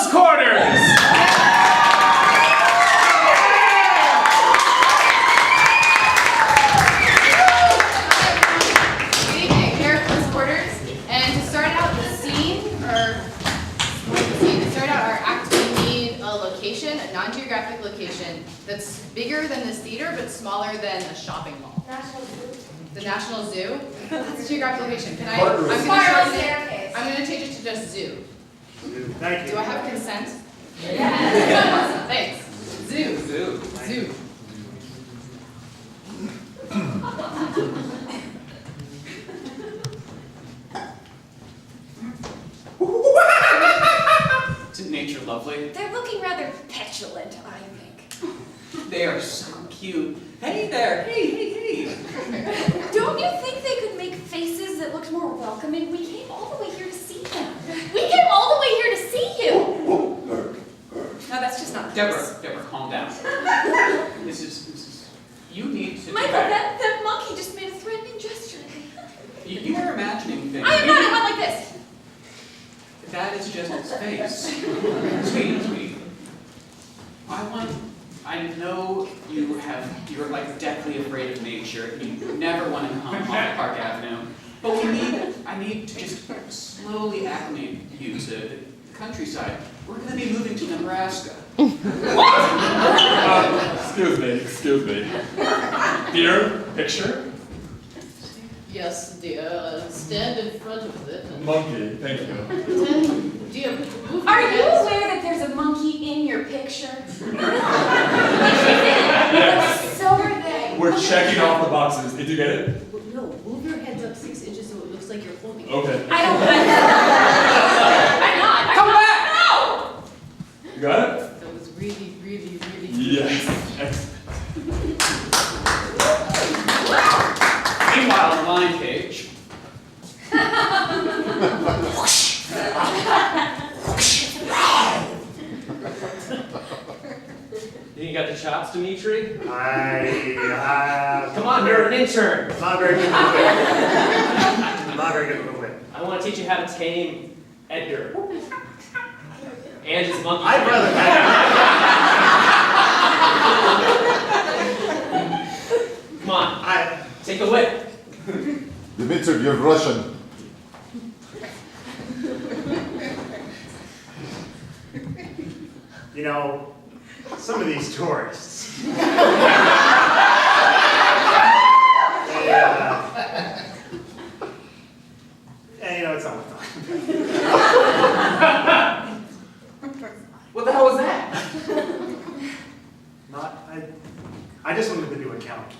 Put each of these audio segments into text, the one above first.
close quarters! Good evening, here are close quarters. And to start out the scene, to start out our act, we need a location, a non-geographic location that's bigger than this theater but smaller than a shopping mall. National Zoo. The National Zoo? That's a geographic location. Can I? I'm going to change it to just zoo. Thank you. Do I have consent? Yes. Thanks. Zoo. Zoo. Isn't nature lovely? They're looking rather petulant, I think. They are so cute. Hey there, hey. Don't you think they could make faces that looked more welcoming? We came all the way here to see them. We came all the way here to see you. No, that's just not nice. Deborah, calm down. This is, you need to. Michael, that monkey just made a threatening gesture. You are imagining things. I am not. I went like this. That is just its face. Sweetie. I know you're like deathly afraid of nature. You never want to come on Park Avenue. But I need to just slowly acclimate you to the countryside. We're going to be moving to Nebraska. Excuse me. Dear, picture? Yes, dear. Stand in front of it. Monkey, thank you. Dear, move Are your you heads. aware that there's a monkey in your picture? Yes. So are they. We're checking off the boxes. Did you get it? No, move your heads up 6 inches so it looks like you're holding it. Okay. I'm not. Come back! No! You got it? That was really Yes. Excellent. Meanwhile, on the line page. You got the chops, Dimitri? Come Come on, you're an intern. I'm not very good with the whip. I'm not very good with the whip. I want to teach you how to tame Edgar. And his monkey. I'd rather Come on, take the whip. Dimitri, you're Russian. You know, some of these tourists. And you know, it's all fun. What the hell was that? I just wanted to do a count.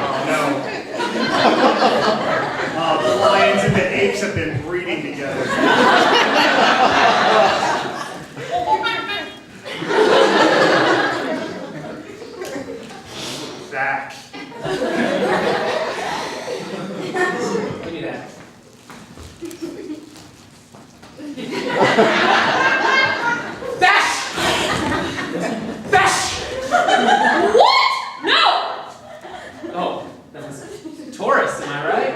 Oh no. Oh, the lions and the apes have been breeding together. Back. Give me that. Bash! What? No! Oh, that was Taurus, am I right?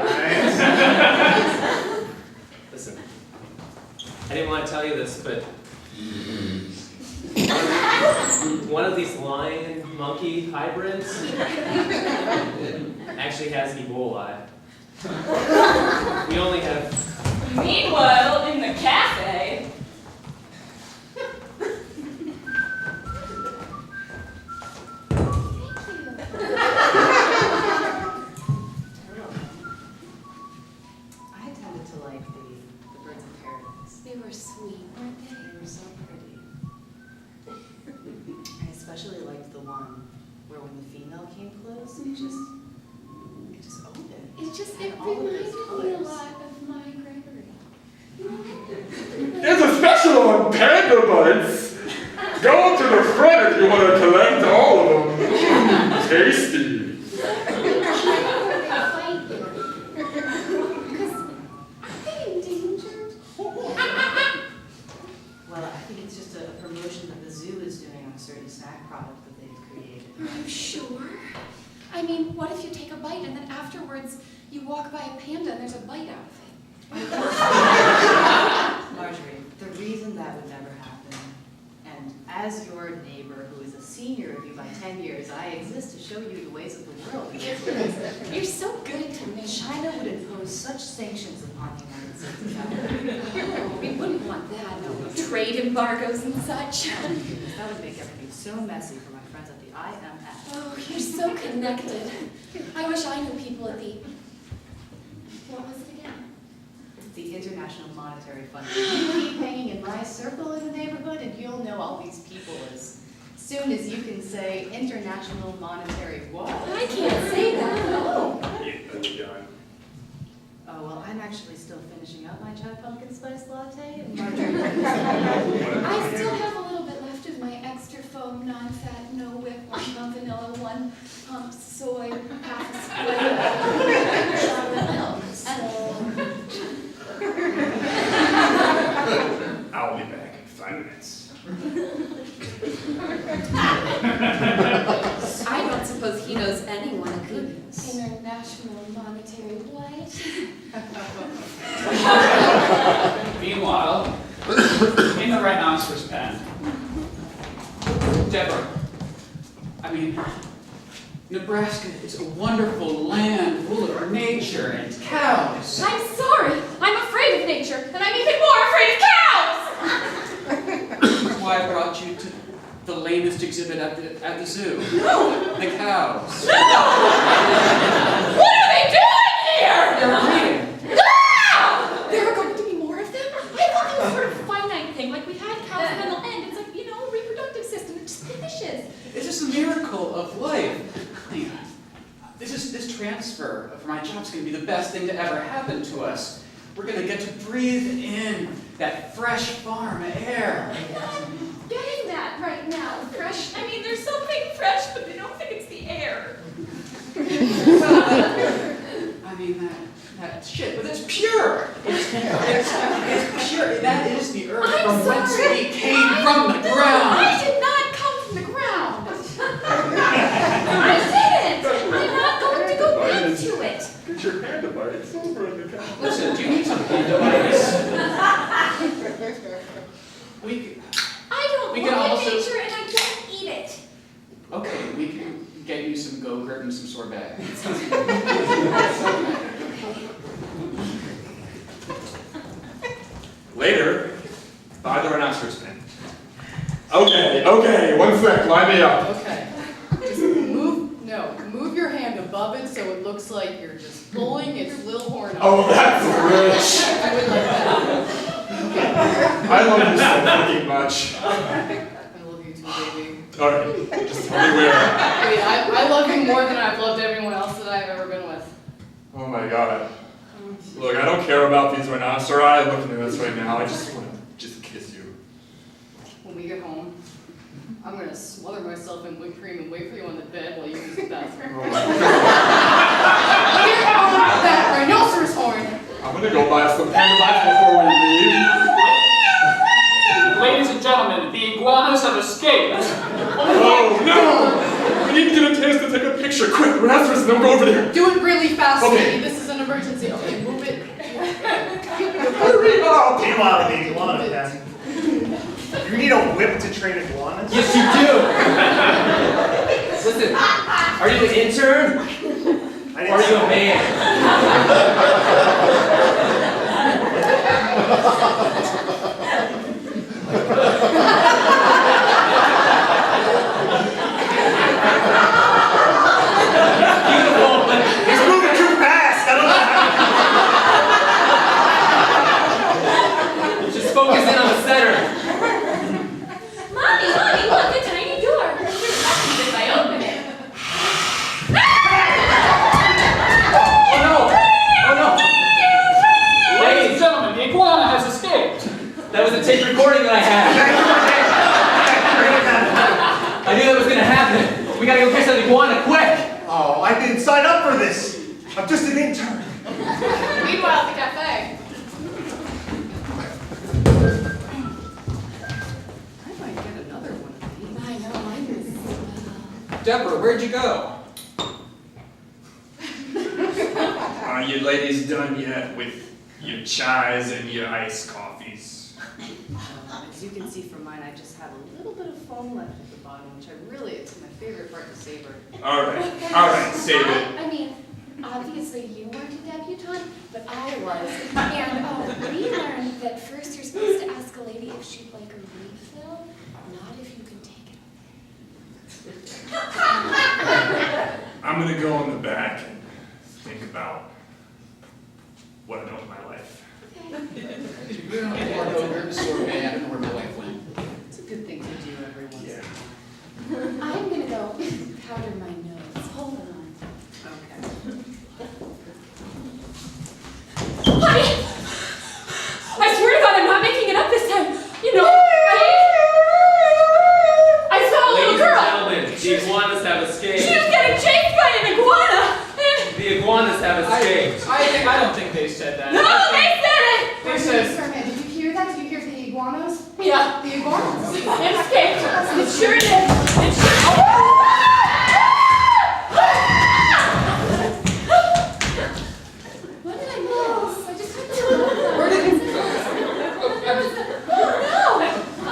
Listen, I didn't want to tell you this, but one of these lion-monkey hybrids actually has Ebola. We only have... Meanwhile, in the cafe. I tended to like the birds of paradise. They were sweet, weren't they? They were so pretty. I especially liked the one where when the female came close, it just opened. It all of those reminded me a colors. lot of my Gregory. There's a special on panda bites. Go to the front if you want to collect all of them. Tasty. Well, I think it's just a promotion that the zoo is doing on a certain snack product that they've created. Are you sure? I mean, what if you take a bite and then afterwards you walk walk by a panda and there's a bite out of it. Marjorie, the reason that would never happen, and as your neighbor who is a senior of you by 10 years, I exist to show you the ways of the world. You're so good to me. China would impose such sanctions upon the United States of America. We wouldn't want that. No trade embargoes and such. That would make everything so messy for my friends at the IMF. Oh, you're so connected. I wish I knew people at the... What was it again? The International Monetary Fund. You keep hanging in my circle in the neighborhood and you'll know all these people as soon as you can say International Monetary what? I can't say that. Oh. Yeah, Oh, well, I'm actually still finishing up my chai pumpkin spice latte. And Marjorie, I still have a little bit left of my extra foam, non-fat, no whip, 1 pump vanilla, 1 pump soy, half a split chocolate milk. I'll be back in 5 minutes. I don't suppose he knows anyone at the International Monetary Fund. Meanwhile, in the rhinoceros pen, Deborah, I mean, Nebraska is a wonderful land full of nature and cows. I'm sorry. I'm afraid of nature, and I'm even more afraid of cows! That's why I brought you to the lamest exhibit at the zoo. No! The cows. No! What are they doing here? They're breeding. Ah! There are going to be more of them? I thought it was sort of a finite thing, like we had cows and then they'll end. It's like, a reproductive system. It just finishes. It's just a miracle of life. This transfer of my job's going to be the best thing to ever happen to us. We're going to get to breathe in that fresh farm air. I'm not getting that right now. Fresh. I mean, there's something fresh, but they don't think it's the air. I mean, that shit, but it's pure. It's pure. That is the earth I'm from whence sorry. we came from the ground. I did not come from the ground. I didn't. I'm not going to go back to it. Get your panda bites over in the cow. Listen, do you need some panda bites? I don't We look can at also- nature and I don't eat it. Okay, we can get you some go-gurt and some sorbet. Later, by the rhinoceros pen. Okay, 1 sec, line me up. Okay. Just move your hand above it so it looks like you're just pulling its little horn up. Oh, that's rich. I would like that. I love you so fucking much. I love you too, baby. Alright, just tell me where. Wait, I love you more than I've loved everyone else that I've ever been with. Oh my god. Look, I don't care about these rhinoceri looking at us right now. I just want to just kiss you. When we get home, I'm gonna smother myself in whipped cream and wait for you on the bed while you use the bathroom. Oh my god. Get on that rhinoceros horn! I'm gonna go buy some panda bites before we leave. Ladies and gentlemen, the iguanas have escaped. Oh no! We need to get a chance to take a picture. Quick, rhinoceros, don't go over there. Do it really fast, Okay. sweetie. This is an emergency. Okay, move it. Hurry up! Meanwhile, the iguana pen. You need a whip to train iguanas? Yes, you do. Listen, are you an intern? I Or are you a man? Beautiful, but he's moving too fast. I don't know how. Just focus in on the center. Mommy, look, a tiny door. What happens if I open it? Oh no! Oh no! Ladies and gentlemen, the iguana has escaped. That was a tape recording that I had. I knew that was gonna happen. We gotta go catch that iguana quick. Oh, I didn't sign up for this. I'm just an intern. Meanwhile, at the cafe. I might get another one of these. I know, mine is. Deborah, where'd you go? You ladies done yet with your chais and your iced coffees? As you can see from mine, I just have a little bit of foam left at the bottom, which it's my favorite part to savor. All right, save it. I mean, obviously you weren't a debutante, but I was. And we learned that first you're supposed to ask a lady if she'd like a refill, not if you can take it. I'm gonna go in the back and think about what I've done with my life. We're gonna walk over to sorbet. I don't know where my wife went. It's a good thing to do every once in a I'm gonna go powder my nose. Hold on. while. Okay. Honey! I swear to God, I'm not making it up this time. You know, I saw a little Ladies and girl. gentlemen, the iguanas have escaped. She was getting chased by an iguana. The iguanas have escaped. I don't think they said that. No, they said it. They said, Sir, man, did you hear that? Did you hear the iguanas? Yeah, The iguanas. it escaped. It sure did. It sure. What did I miss? I just had to. where did you? No!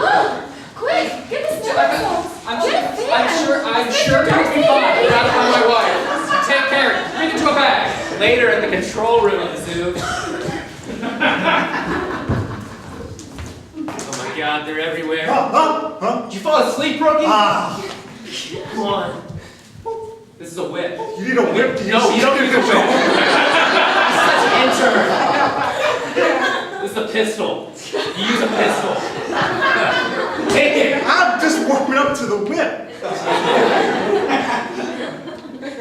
Oh, quick, get this note. I'm sure you'll be fine. You're not by my wife. Take care. Bring it to a bag. Later in the control room of the zoo. Oh my God, they're everywhere. Did you fall asleep, rookie? Come on. This is a whip. You need a whip to use. No, you don't need a whip. Such an intern. This is a pistol. You use a pistol. Take it. I'm just warming up to the whip.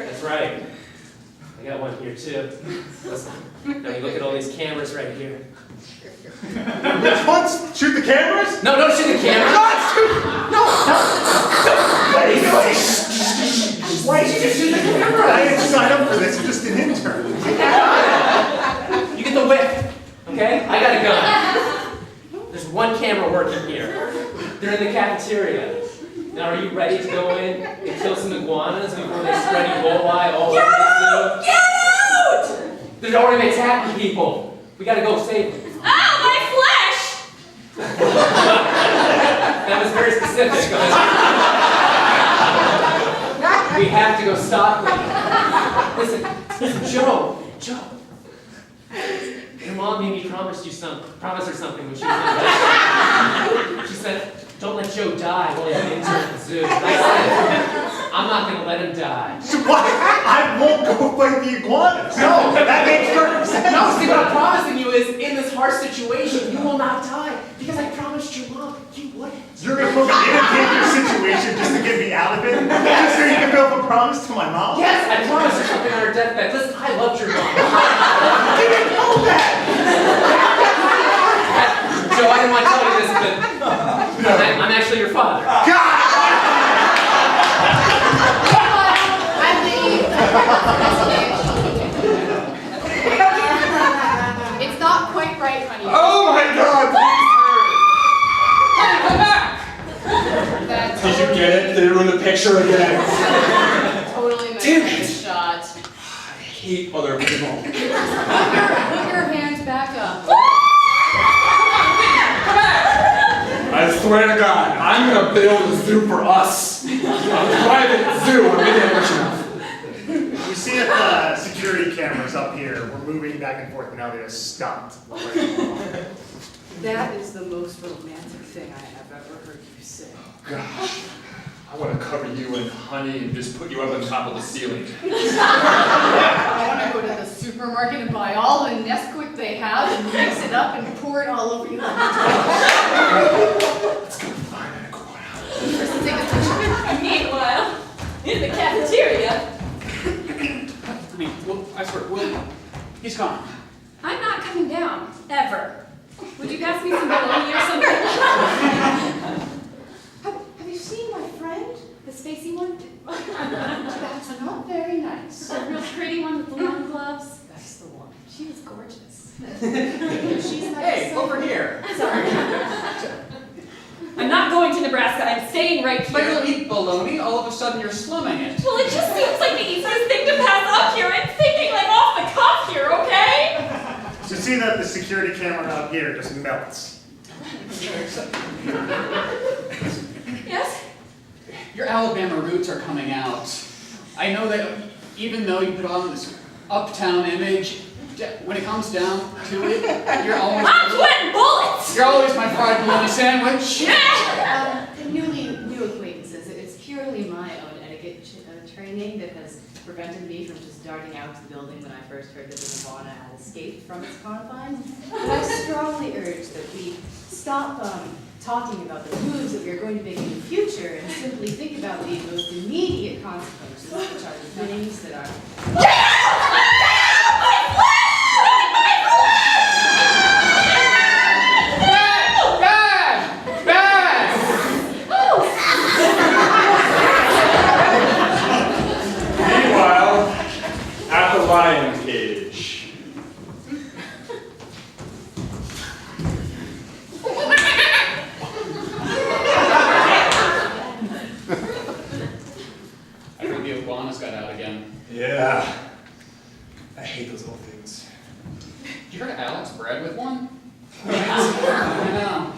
That's right. I got one here too. Listen. Now you look at all these cameras right here. Which ones? Shoot the cameras? No, don't shoot the camera. Why did you just shoot the camera? I didn't sign up for this. I'm just an intern. You get the whip, okay? I got a gun. There's one camera working here. They're in the cafeteria. Now, are you ready to go in and kill some iguanas before they spread Ebola all over the zoo? Get out! They're already attacking people. We gotta go save them. Ow, my flesh! That was very specific. We have to go stop them. Listen, Joe. Your mom made me promise her something when she was in bed. She said, don't let Joe die while he's an intern at the zoo. And I said, I'm not gonna let him die. So why? I won't go fight the iguanas. No, that makes perfect sense. No, see what I'm promising you is in this harsh situation, you will not die. Because I promised your mom you wouldn't. You're gonna put me in a dangerous situation just to get me out of it? Just so you can fulfill a promise to my mom? Yes, I promised her something on her deathbed. Listen, I loved your mom. I didn't know that! Joe, I didn't want to tell you this, but I'm actually your father. God! I leave. It's not quite right, honey. Oh my God! Hey, come back! That's Did you get it? Did it ruin the picture again? totally my Damn kind it. of shot. I hate other people. Put your hands back up. I swear to God, I'm gonna build a zoo for us. A private zoo. I'm getting rich enough. We see that the security cameras up here were moving back and forth, and now they're stopped. That is the most romantic thing I have ever heard you say. Gosh, I want to cover you in honey and just put you up on top of the ceiling. I want to go to the supermarket and buy all the Nesquik they have and mix it up and pour it all over you. Let's go find an iguana. First, take a picture. Meanwhile, in the cafeteria, I mean, well, I swear, he's gone. I'm not coming down, ever. Would you pass me some bologna or something? Have you seen my friend? The spacey one? That's not very nice. The real pretty one with the long gloves? That's the one. She was gorgeous. She's like Hey, over here. Sorry. I'm not going to Nebraska. I'm staying right But here. you'll eat bologna, all of a sudden you're slumming it. Well, it just seems like the easiest thing to pass up here. I'm thinking like off the cuff here, okay? So see that the security camera out here just melts. Yes? Your Alabama roots are coming out. I know that even though you put on this uptown image, when it comes down to it, you're always bullets! You're always my fried bologna sandwich. New acquaintances, it's purely my own etiquette training that has prevented me from just darting out to the building when I first heard that the Nirvana had escaped from its confines. But I strongly urge that we stop talking about the moves that we are going to make in the future and simply think about the most immediate consequences, which are the things that are... Meanwhile, at the lion cage. I heard the iguanas got out again. Yeah. I hate those little things. You heard Alex bred with one? I know.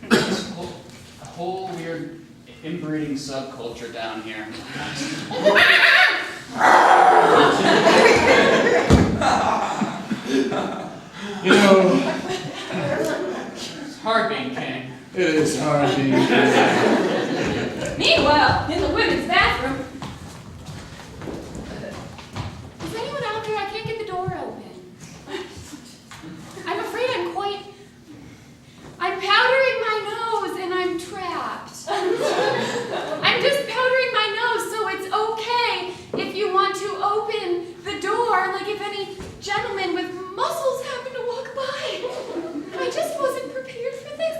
There's a whole weird inbreeding subculture down here. You know, It's hard being king. it is hard being Meanwhile, in the women's bathroom. Is anyone out there? I can't get the door open. I'm afraid I'm powdering my nose and I'm trapped. I'm just powdering my nose, so it's okay if you want to open the door, like if any gentlemen with muscles happen to walk by. I just wasn't prepared for this.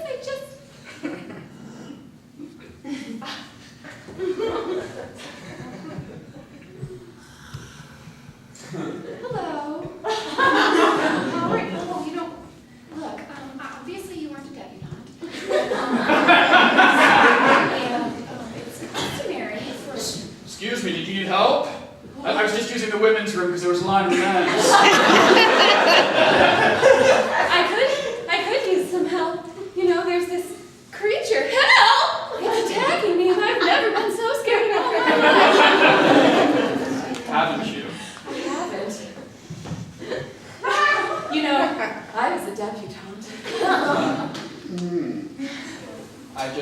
Hello. How are you? Oh, you don't. Look, obviously you weren't a debutante. It's customary for. Excuse me, did you need help? I was just using the women's room because there was a line of men's. I could use some help. You know, there's this creature. Help! It's attacking me, and I've never been so scared in all my life. Haven't you? I haven't. You know, I was a debutante. I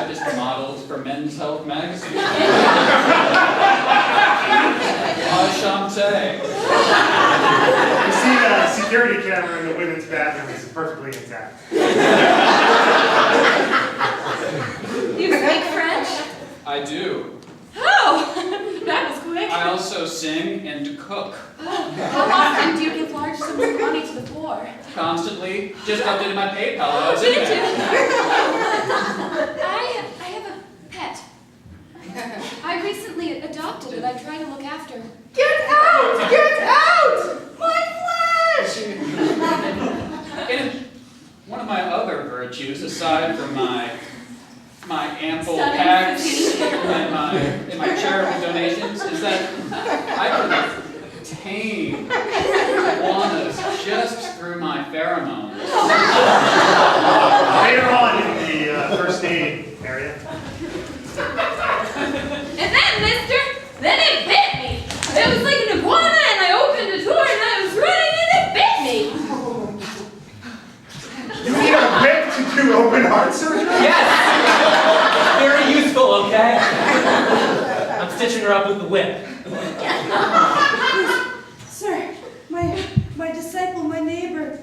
just modeled for Men's Health magazine. Enchanté. You see the security camera in the women's bathroom is perfectly intact. You speak French? I do. Oh, that was quick. I also sing and cook. How often do you give large sums of money to the poor? Constantly. Just updated my PayPal. Did you? I have a pet. I recently adopted it. I try to look after. Get out! Get out! My flesh! And one of my other virtues, aside from my ample Stunning packs physique. and my charitable donations, is that I can tame iguanas just through my pheromones. Later on in the first aid area. And then, mister, then it bit me. It was like an iguana, and I opened the door, and I was running, and it bit me. You need a whip to do open heart surgery? Yes! Very useful, okay? I'm stitching her up with the whip. Sir, my disciple, my neighbor,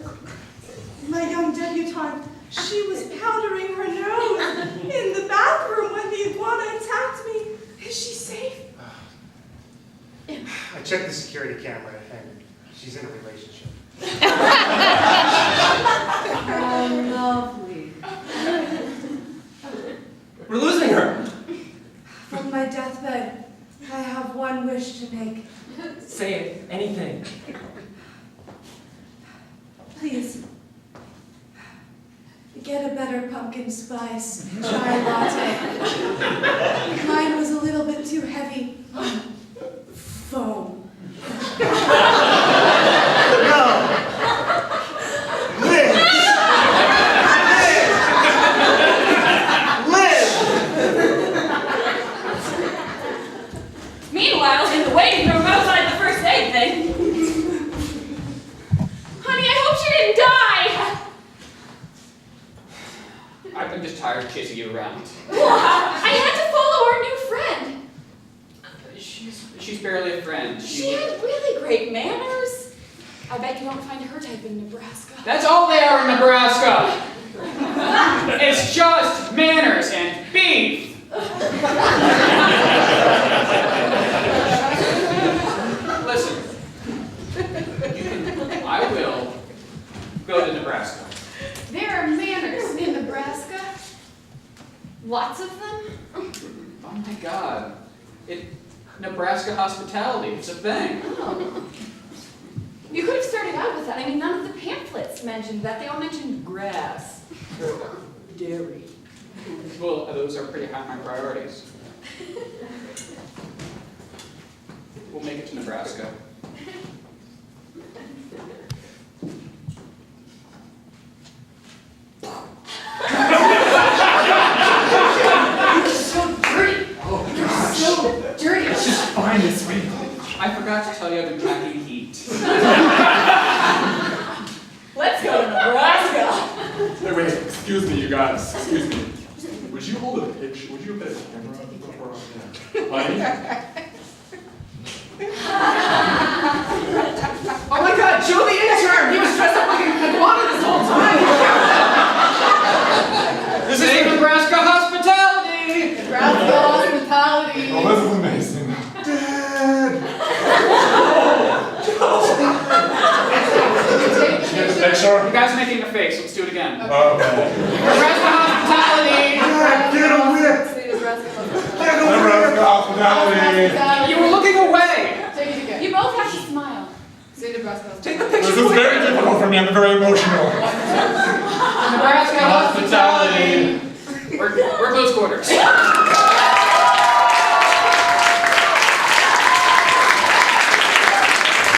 my young debutante, she was powdering her nose in the bathroom when the iguana attacked me. Is she safe? I checked the security camera and she's in a relationship. How lovely. We're losing her. From my deathbed, I have one wish to make. Say it. Anything. Please, get a better pumpkin spice chai latte. Mine was a little bit too heavy on foam. No, I'm just tired of chasing you around. I had to follow our new friend. She's barely a friend. She had really great manners. I bet you won't find her type in Nebraska. That's all they are in Nebraska. It's just manners and beef. Listen, I will go to Nebraska. There are manners in Nebraska. Lots of them. Oh my God, Nebraska hospitality, it's a thing. Oh. You could have started out with that. I mean, none of the pamphlets mentioned that. They all mentioned grass. Dairy. Well, those are pretty high on my priorities. We'll make it to Nebraska. Find this way. I forgot to tell you I've been packing heat. Let's go to Nebraska. Wait, excuse me, you guys. Excuse me. Would you hold a picture? Would you put a camera up before Honey? Oh my God, Joe the intern! He was dressed up like an iguana this whole time! This is Nebraska hospitality! Nebraska hospitality. Oh, this is amazing. Dad! Get the picture? You guys are making a face, let's do it again. Okay. Nebraska hospitality! Dad, get a whip! Say Nebraska hospitality. Get a Nebraska hospitality! You were looking away! Take it again. You both have to smile. Say Nebraska Take hospitality. the This picture is very difficult for me, I'm very emotional. Nebraska hospitality! We're close quarters.